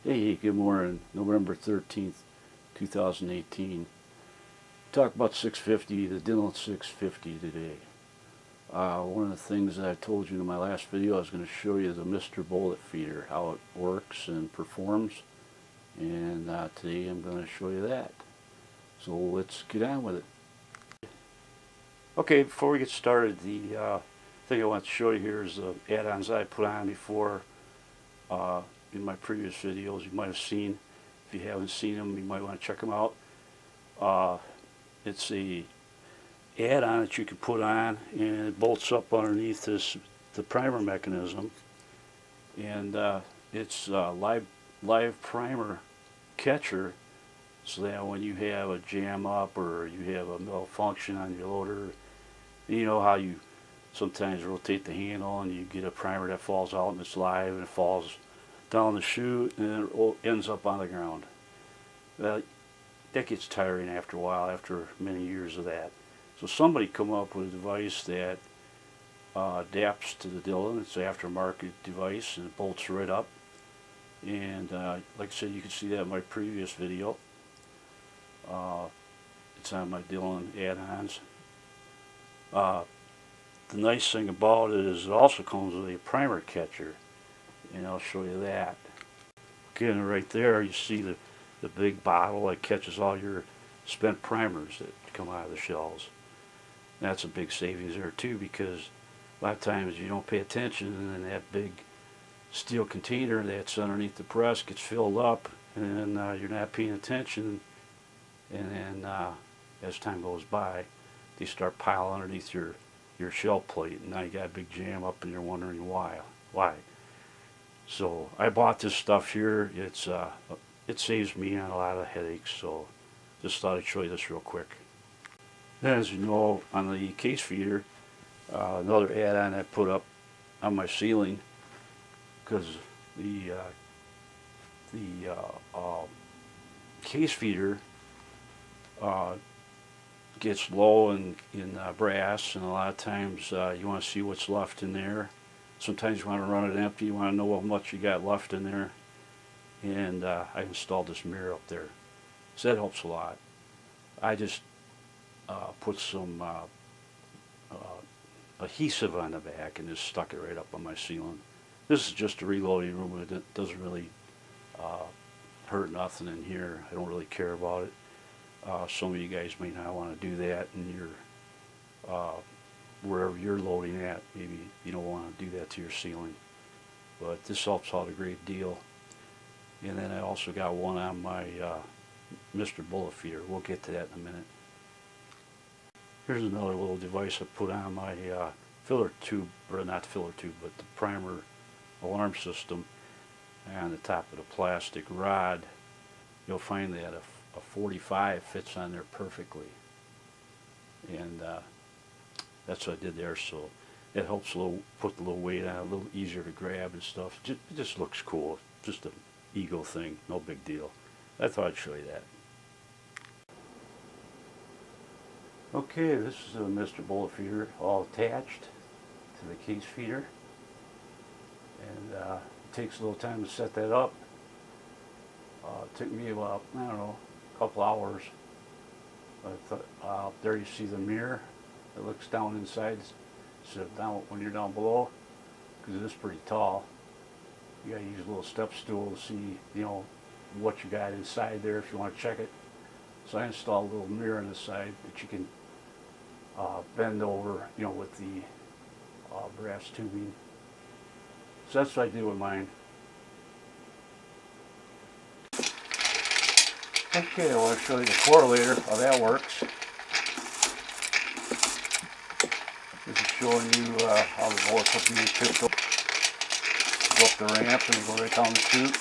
Hey, good morning. November 13th, 2018. Talk about 650, the Dillon 650 today. One of the things that I told you in my last video, I was going to show you the Mr.Bullet feeder, how it works and performs. And today I'm going to show you that. So let's get on with it. Okay, before we get started, the thing I want to show you here is the add-ons I put on before. In my previous videos you might have seen. If you haven't seen them, you might want to check them out. It's a add-on that you can put on, and it bolts up underneath the primer mechanism, and it's a live primer catcher, so that when you have a jam up or you have a malfunction on your loader, you know how you sometimes rotate the handle and you get a primer that falls out and it's live and it falls down the chute and it ends up on the ground. Well, that gets tiring after a while, after many years of that. So somebody come up with a device that adapts to the Dillon. It's an aftermarket device and it bolts right up. And like I said, you can see that in my previous video. It's on my Dillon add-ons. The nice thing about it is it also comes with a primer catcher, and I'll show you that. Again, right there you see the big bottle that catches all your spent primers that come out of the shells. That's a big savings there too, because a lot of times you don't pay attention and then that big steel container that's underneath the press gets filled up, and then you're not paying attention, and then as time goes by they start piling underneath your shell plate, and now you got a big jam up and you're wondering why. So I bought this stuff here. It saves me on a lot of headaches, so just thought I'd show you this real quick. Then, as you know, on the case feeder, another add-on I put up on my ceiling, because the case feeder gets low in brass, and a lot of times you want to see what's left in there. Sometimes you want to run it empty, you want to know how much you got left in there. And I installed this mirror up there, so that helps a lot. I just put some adhesive on the back and just stuck it right up on my ceiling. This is just a reloading room. It doesn't really hurt nothing in here. I don't really care about it. Some of you guys may not want to do that in your wherever you're loading at. Maybe you don't want to do that to your ceiling, but this helps out a great deal. And then I also got one on my Mr.Bullet feeder. We'll get to that in a minute. Here's another little device I put on my filler tube, or not filler tube, but the primer alarm system. On the top of the plastic rod, you'll find that a 45 fits on there perfectly. And that's what I did there, so it helps put a little weight on it, a little easier to grab and stuff. It just looks cool. Just an ego thing, no big deal. I thought I'd show you that. Okay, this is a Mr.Bullet feeder all attached to the case feeder, and it takes a little time to set that up. It took me about, I don't know, a couple hours. But there you see the mirror. It looks down inside, so down when you're down below, because it is pretty tall. You gotta use a little step stool to see, you know, what you got inside there if you want to check it. So I installed a little mirror on the side that you can bend over, you know, with the brass tubing. So that's what I did with mine. Okay, I want to show you the correlator, how that works. This is showing you how the bullets are being picked up. Go up the ramp and go right down the chute.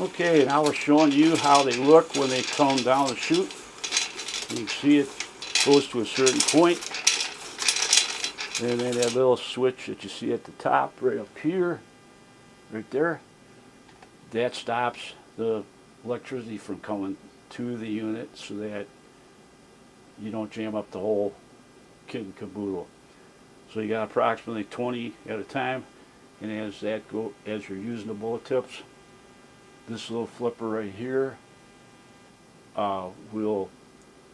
Okay, now we're showing you how they look when they come down the chute. You can see it goes to a certain point, and then that little switch that you see at the top right up here, right there, that stops the electricity from coming to the unit, so that you don't jam up the whole kit and caboodle. So you got approximately 20 at a time, and as you're using the bullet tips, this little flipper right here will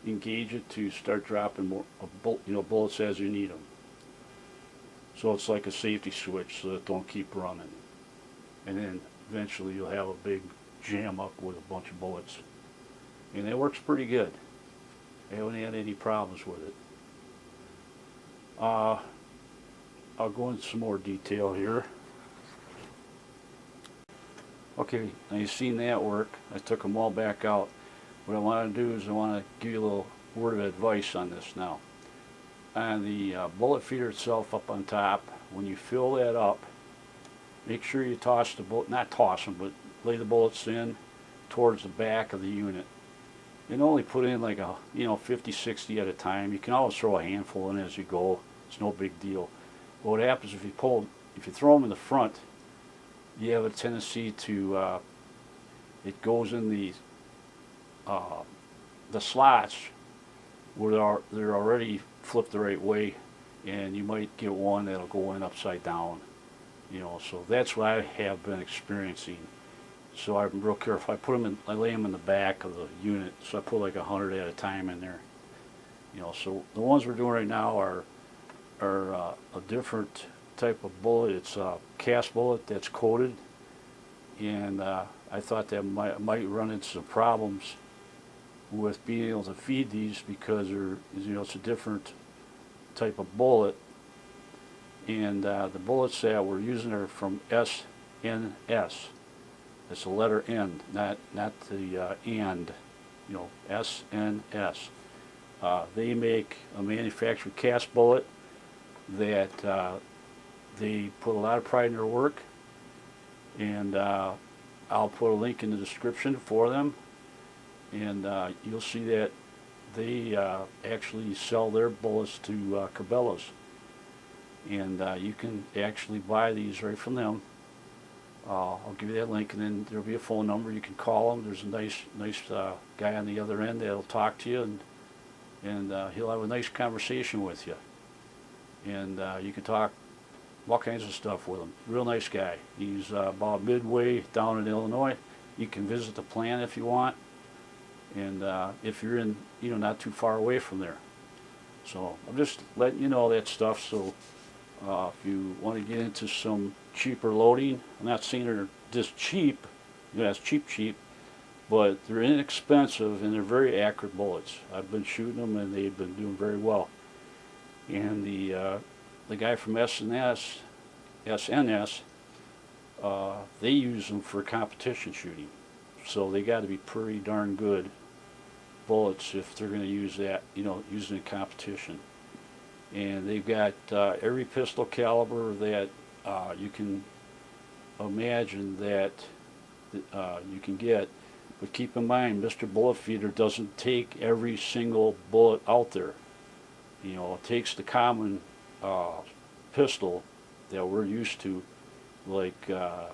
engage it to start dropping more bullets as you need them. So it's like a safety switch so that it don't keep running. And then eventually you'll have a big jam up with a bunch of bullets. And it works pretty good. I haven't had any problems with it. I'll go into some more detail here. Okay, now you've seen that work. I took them all back out. What I want to do is I want to give you a little word of advice on this now. On the bullet feeder itself up on top, when you fill that up, make sure you toss the bullet, not toss them, but lay the bullets in towards the back of the unit. And only put in like 50, 60 at a time. You can always throw a handful in as you go. It's no big deal. But what happens if you throw them in the front, you have a tendency to, it goes in the slots where they're already flipped the right way, and you might get one that'll go in upside down. So that's what I have been experiencing. So I'm real careful. I lay them in the back of the unit, so I put like 100 at a time in there. So the ones we're doing right now are a different type of bullet. It's a cast bullet that's coated, and I thought that might run into some problems with being able to feed these because it's a different type of bullet, and the bullets that we're using are from SNS. It's the letter N, not the and. SNS. They make a manufactured cast bullet that they put a lot of pride in their work, and I'll put a link in the description for them, and you'll see that they actually sell their bullets to Cabela's, and you can actually buy these right from them. I'll give you that link, and then there'll be a phone number. You can call them. There's a nice guy on the other end that'll talk to you, and he'll have a nice conversation with you. And you can talk all kinds of stuff with him. Real nice guy. He's about midway down in Illinois. You can visit the plant if you want, and if you're in, not too far away from there. So I'm just letting you know that stuff. So if you want to get into some cheaper loading, I'm not saying they're just cheap. That's cheap, but they're inexpensive and they're very accurate bullets. I've been shooting them and they've been doing very well. And the guy from SNS, they use them for competition shooting. So they got to be pretty darn good bullets if they're going to use that, using in competition. And they've got every pistol caliber that you can imagine that you can get. But keep in mind, Mr.Bullet Feeder doesn't take every single bullet out there. It takes the common pistol that we're used to, like, I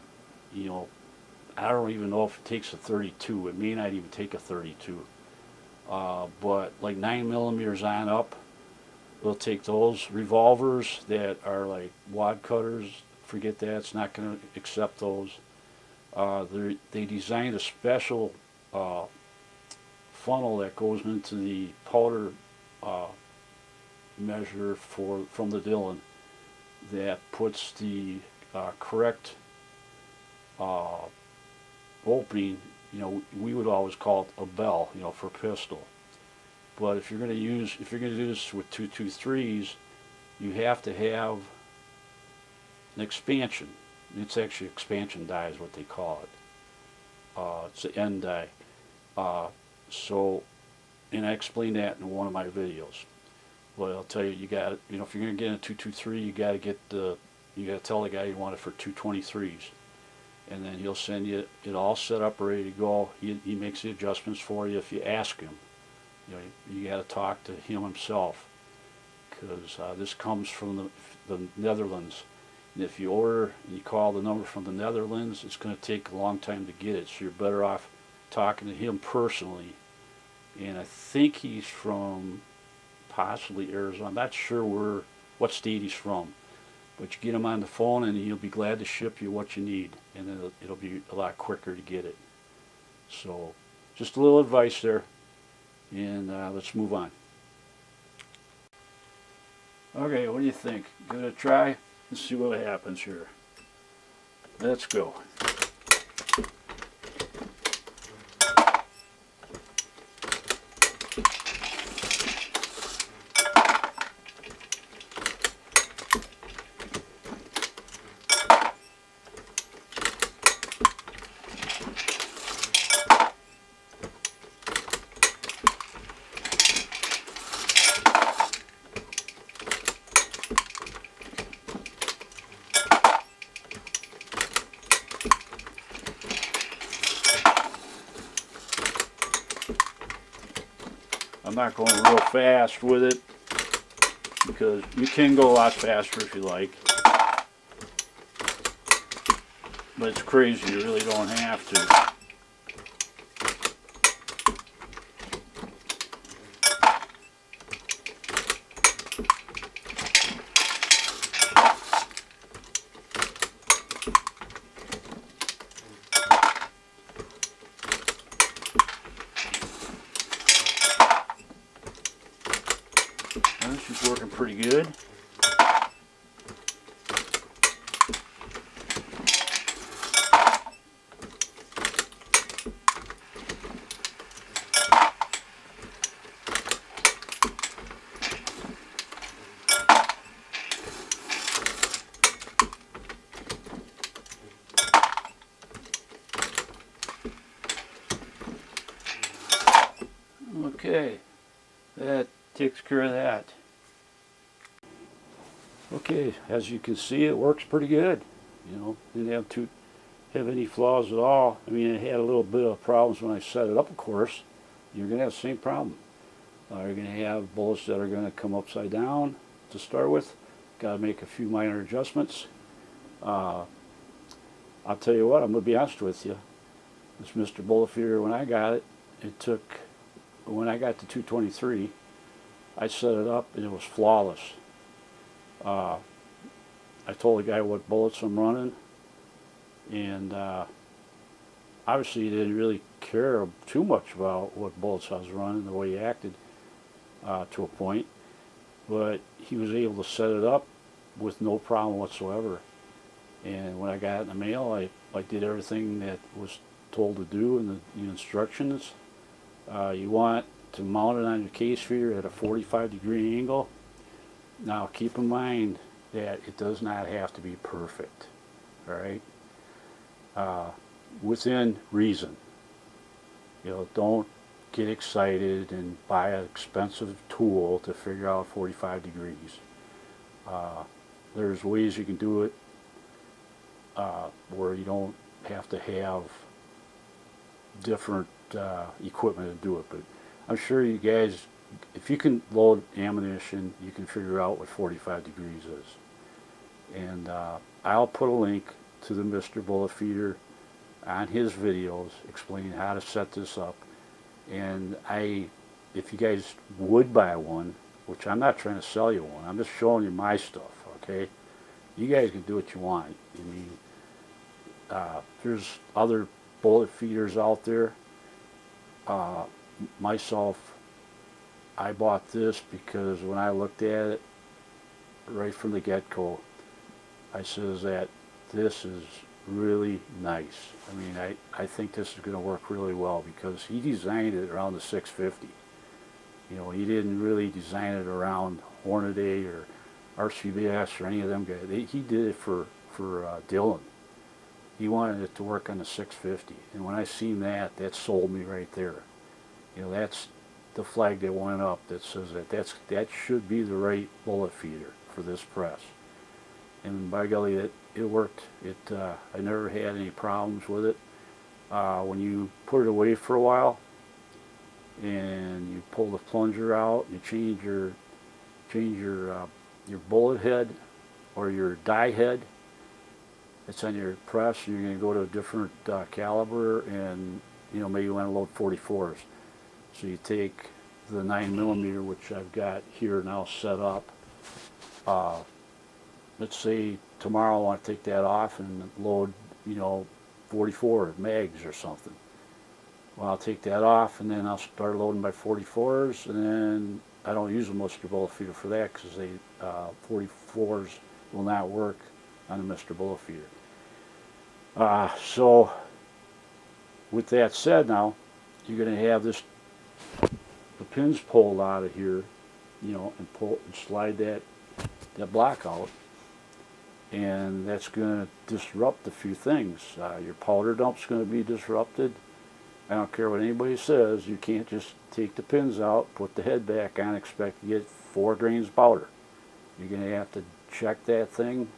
don't even know if it takes a 32. It may not even take a 32. But like 9mm on up, we'll take those. Revolvers that are like wad cutters, forget that, it's not going to accept those. They designed a special funnel that goes into the powder measure from the Dillon that puts the correct opening. We would always call it a bell, for pistol. But if you're going to do this with 223s, you have to have an expansion. It's actually expansion die is what they call it. It's an end die. And I explained that in one of my videos. But I'll tell you, if you're going to get a 223, you got to tell the guy you want it for 223s. And then he'll send you it all set up, ready to go. He makes the adjustments for you if you ask him. You got to talk to him himself, because this comes from the Netherlands. And if you order and you call the number from the Netherlands, it's going to take a long time to get it. So you're better off talking to him personally. And I think he's from possibly Arizona. I'm not sure what state he's from, but you get him on the phone and he'll be glad to ship you what you need, and it'll be a lot quicker to get it. So just a little advice there, and let's move on. Okay, what do you think? Give it a try and see what happens here. Let's go. I'm not going real fast with it because you can go a lot faster if you like, but it's crazy, you really don't have to. She's working pretty good. Okay, that takes care of that. Okay, as you can see, it works pretty good. You know, didn't have any flaws at all. I mean, it had a little bit of problems when I set it up, of course. You're going to have the same problem. You're going to have bullets that are going to come upside down to start with. Got to make a few minor adjustments. I'll tell you what, I'm going to be honest with you. This Mr.Bullet feeder, when I got it, when I got to 223, I set it up and it was flawless. I told the guy what bullets I'm running, and obviously he didn't really care too much about what bullets I was running, the way he acted to a point, but he was able to set it up with no problem whatsoever. And when I got it in the mail, I did everything that was told to do in the instructions. You want to mount it on your case feeder at a 45-degree angle. Now keep in mind that it does not have to be perfect, all right? Within reason. You know, don't get excited and buy an expensive tool to figure out 45 degrees. There's ways you can do it where you don't have to have different equipment to do it, but I'm sure you guys, if you can load ammunition, you can figure out what 45 degrees is. And I'll put a link to the Mr.Bullet feeder on his videos explaining how to set this up. And if you guys would buy one, which I'm not trying to sell you one, I'm just showing you my stuff, okay? You guys can do what you want. I mean, there's other bullet feeders out there. Myself, I bought this because when I looked at it right from the get-go, I says that this is really nice. I mean, I think this is going to work really well because he designed it around the 650. You know, he didn't really design it around Hornady or RCBS or any of them guys. He did it for Dillon. He wanted it to work on the 650, and when I seen that, that sold me right there. You know, that's the flag that went up that says that should be the right bullet feeder for this press. And by golly, it worked. I never had any problems with it. When you put it away for a while and you pull the plunger out, you change your bullet head or your die head. It's on your press, and you're going to go to a different caliber, and you know, maybe you want to load 44s. So you take the 9mm, which I've got here now set up. Let's say tomorrow I want to take that off and load, 44 mags or something. Well, I'll take that off and then I'll start loading my 44s, and then I don't use a Mr.Bullet feeder for that because 44s will not work on the Mr.Bullet feeder. So with that said, now you're going to have the pins pulled out of here, and slide that block out, and that's going to disrupt a few things. Your powder dump's going to be disrupted. I don't care what anybody says, you can't just take the pins out, put the head back on, expect to get 4 grains of powder. You're going to have to check that thing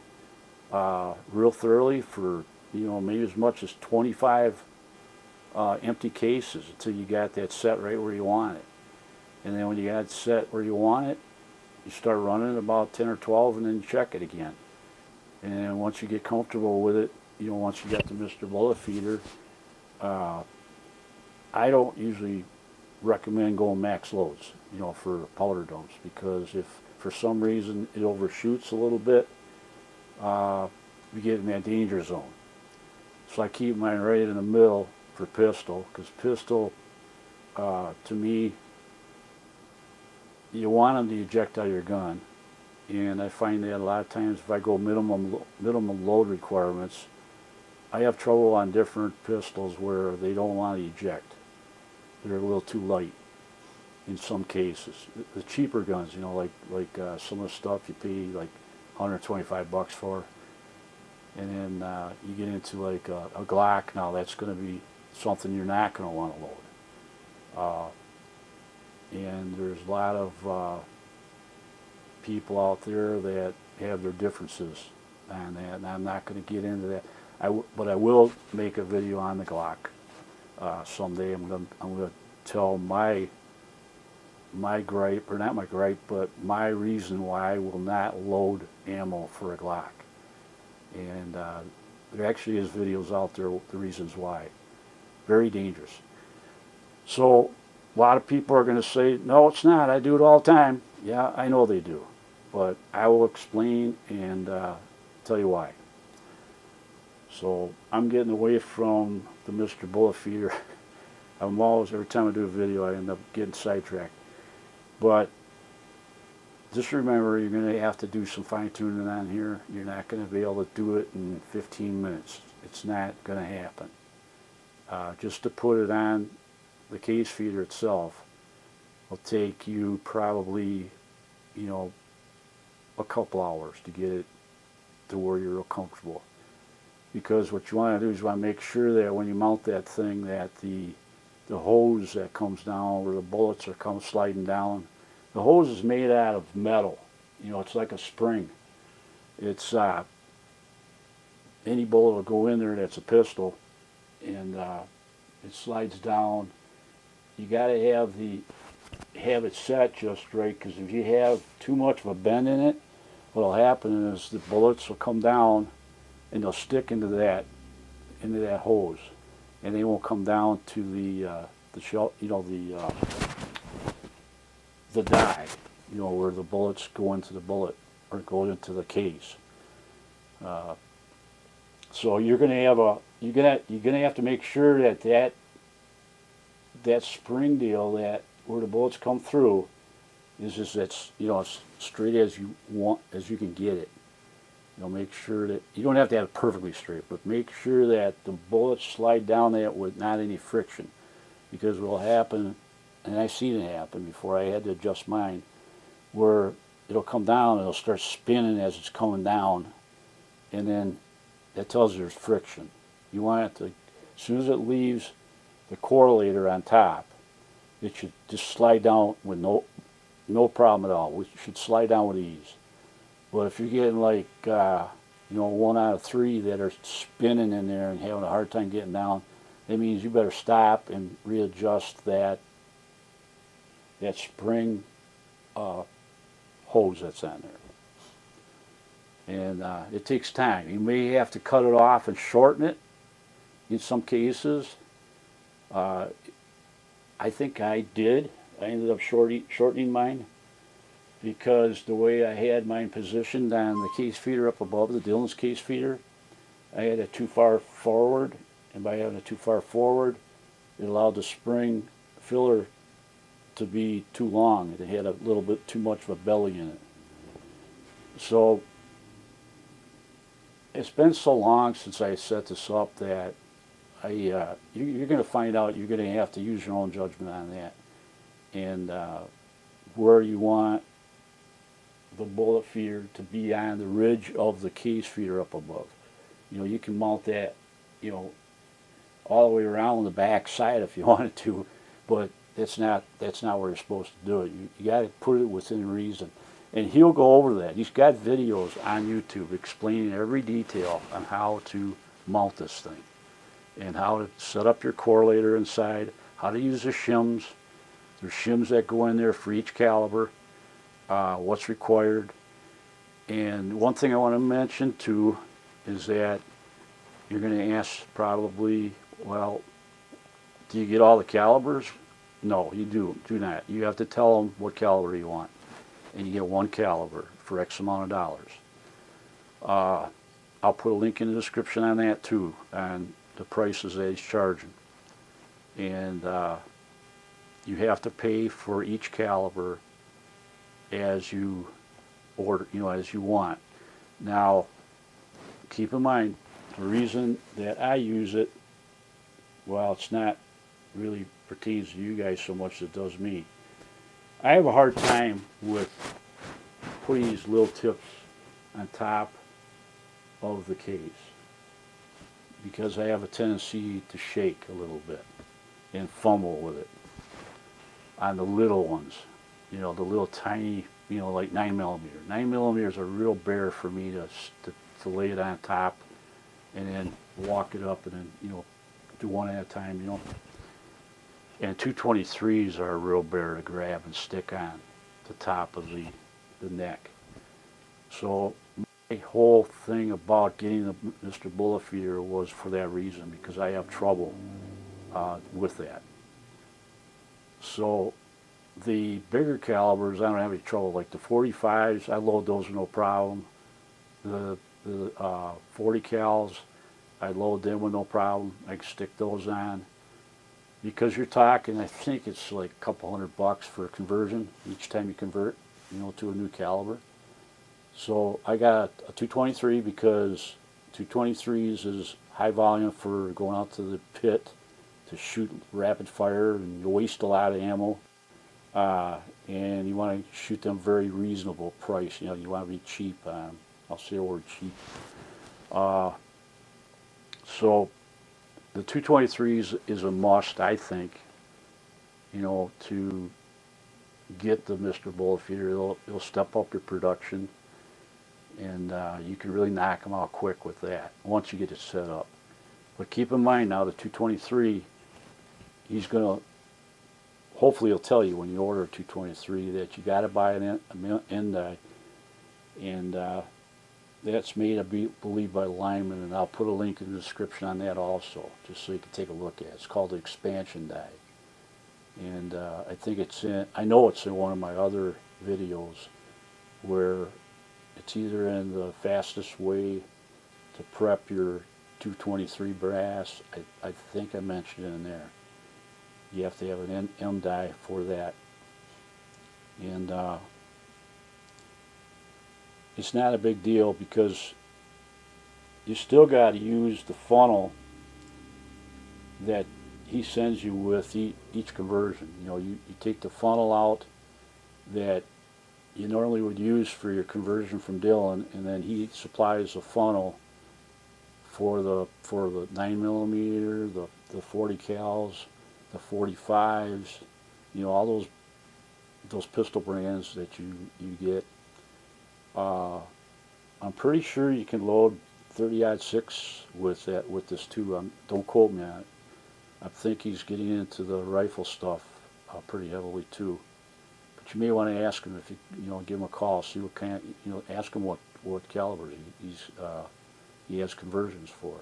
real thoroughly for, maybe as much as 25 empty cases until you got that set right where you want it. And then when you got it set where you want it, you start running about 10 or 12 and then check it again. And once you get comfortable with it, once you got the Mr.Bullet feeder, I don't usually recommend going max loads, for powder dumps, because if for some reason it overshoots a little bit, you get in that danger zone. So I keep mine right in the middle for pistol, because pistol, to me, you want them to eject out of your gun, and I find that a lot of times if I go minimum load requirements, I have trouble on different pistols where they don't want to eject. They're a little too light in some cases. The cheaper guns, like some of the stuff you pay like $125 for, and then you get into like a Glock. Now that's going to be something you're not going to want to load. And there's a lot of people out there that have their differences on that, and I'm not going to get into that. But I will make a video on the Glock someday. I'm going to tell my gripe, or not my gripe, but my reason why I will not load ammo for a Glock. And there actually is videos out there, the reasons why. Very dangerous. So a lot of people are going to say, no, it's not. I do it all the time. Yeah, I know they do. But I will explain and tell you why. So I'm getting away from the Mr.Bullet feeder. I'm always, every time I do a video, I end up getting sidetracked. But just remember, you're going to have to do some fine-tuning on here. You're not going to be able to do it in 15 minutes. It's not going to happen. Just to put it on the case feeder itself will take you probably, a couple hours to get it to where you're real comfortable. Because what you want to do is you want to make sure that when you mount that thing, that the hose that comes down, where the bullets are sliding down, the hose is made out of metal. It's like a spring. It's any bullet will go in there that's a pistol, and it slides down. You got to have it set just right, because if you have too much of a bend in it, what'll happen is the bullets will come down and they'll stick into that hose, and they won't come down to the shell, the die, where the bullets go into the bullet or go into the case. So you're gonna have to make sure that spring deal, that where the bullets come through, is just as straight as you can get it. Make sure that you don't have to have it perfectly straight, but make sure that the bullets slide down that with not any friction, because what will happen, and I've seen it happen before, I had to adjust mine, where it'll come down and it'll start spinning as it's coming down, and then that tells you there's friction. You want it to, as soon as it leaves the correlator on top, it should just slide down with no problem at all. It should slide down with ease. But if you're getting like 1 out of 3 that are spinning in there and having a hard time getting down, that means you better stop and readjust that spring hose that's on there. And it takes time. You may have to cut it off and shorten it in some cases. I think I did, I ended up shortening mine because the way I had mine positioned on the case feeder up above, the Dillon's case feeder, I had it too far forward, and by having it too far forward, it allowed the spring filler to be too long. It had a little bit too much of a belly in it. So it's been so long since I set this up that you're going to find out you're going to have to use your own judgment on that. And where you want the bullet feeder to be on the ridge of the case feeder up above. You know, you can mount that, you know, all the way around the back side if you wanted to, but that's not where you're supposed to do it. You got to put it within reason. And he'll go over that. He's got videos on YouTube explaining every detail on how to mount this thing and how to set up your correlator inside, how to use the shims. There's shims that go in there for each caliber, what's required. And one thing I want to mention too is that you're going to ask probably, well, do you get all the calibers? No, you do not. You have to tell them what caliber you want, and you get one caliber for X amount of dollars. I'll put a link in the description on that too, on the prices that he's charging. And you have to pay for each caliber as you order, you know, as you want. Now, keep in mind, the reason that I use it, well, it's not really pertains to you guys so much as it does me. I have a hard time with putting these little tips on top of the case because I have a tendency to shake a little bit and fumble with it on the little ones. You know, the little tiny, you know, like 9mm. 9mm is a real bear for me to lay it on top and then walk it up and then, you know, do one at a time, you know. And 223s are a real bear to grab and stick on the top of the neck. So my whole thing about getting the Mr.Bullet feeder was for that reason, because I have trouble with that. So the bigger calibers, I don't have any trouble. Like the 45s, I load those with no problem. The 40 cals, I load them with no problem. I can stick those on. Because you're talking, I think it's like a couple $100 for a conversion each time you convert, you know, to a new caliber. So I got a 223 because 223s is high volume for going out to the pit to shoot rapid fire, and you waste a lot of ammo. And you want to shoot them very reasonable price. You know, you want to be cheap. I'll say the word cheap. So the 223s is a must, I think, you know, to get the Mr.Bullet feeder. It'll step up your production, and you can really knock them out quick with that once you get it set up. But keep in mind now, the 223, he's going to, hopefully he'll tell you when you order a 223 that you got to buy an end die, and that's made, I believe, by Lyman, and I'll put a link in the description on that also, just so you can take a look at it. It's called the expansion die, and I think it's in, I know it's in one of my other videos where it's either in the fastest way to prep your 223 brass. I think I mentioned it in there. You have to have an M die for that, and it's not a big deal because you still got to use the funnel that he sends you with each conversion. You know, you take the funnel out that you normally would use for your conversion from Dillon, and then he supplies a funnel for the 9mm, the 40 cals, the 45s, you know, all those pistol brands that you get. I'm pretty sure you can load 30-06 with this too. Don't quote me on it. I think he's getting into the rifle stuff pretty heavily too. But you may want to ask him, if you know, give him a call, see what kind, you know, ask him what caliber he has conversions for.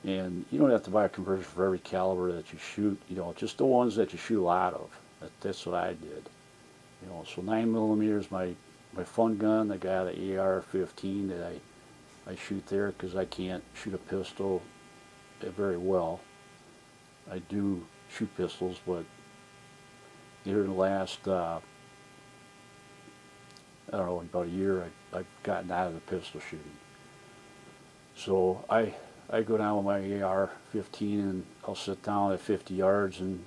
And you don't have to buy a conversion for every caliber that you shoot, you know, just the ones that you shoot a lot of. That's what I did. You know, so 9mm is my fun gun. I got an AR-15 that I shoot there because I can't shoot a pistol very well. I do shoot pistols, but here in the last, I don't know, about a year, I've gotten out of the pistol shooting. So I go down with my AR-15 and I'll sit down at 50 yards and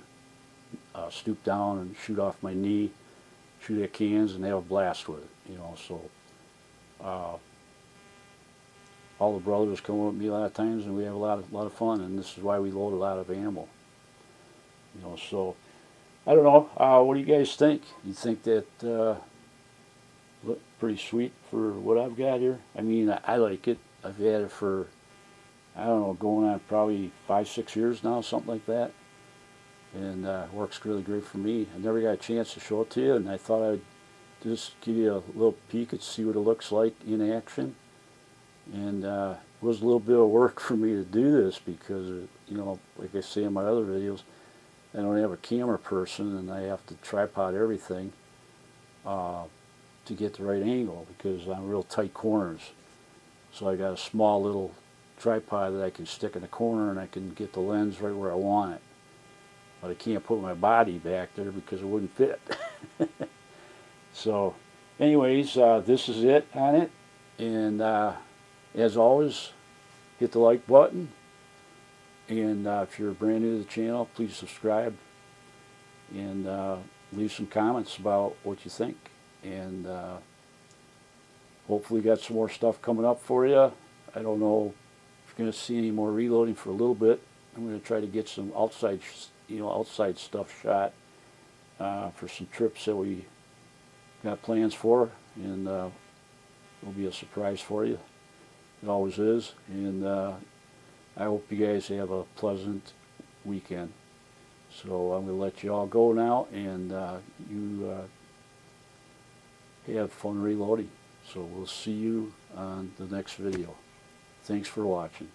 stoop down and shoot off my knee, shoot at cans, and have a blast with it. You know, so all the brothers come with me a lot of times, and we have a lot of fun. And this is why we load a lot of ammo. You know, so I don't know. What do you guys think? You think that look pretty sweet for what I've got here? I mean, I like it. I've had it for, I don't know, going on probably 5-6 years now, something like that. And works really great for me. I never got a chance to show it to you, and I thought I'd just give you a little peek and see what it looks like in action. And it was a little bit of work for me to do this because, you know, like I say in my other videos, I don't have a camera person, and I have to tripod everything to get the right angle because I'm real tight corners. So I got a small little tripod that I can stick in the corner, and I can get the lens right where I want it. But I can't put my body back there because it wouldn't fit. So anyways, this is it on it. And as always, hit the like button. And if you're brand new to the channel, please subscribe. And leave some comments about what you think. And hopefully got some more stuff coming up for you. I don't know if you're going to see any more reloading for a little bit. I'm going to try to get some outside stuff shot for some trips that we got plans for, and it'll be a surprise for you. It always is. And I hope you guys have a pleasant weekend. So I'm going to let you all go now, and you have fun reloading. So we'll see you on the next video. Thanks for watching.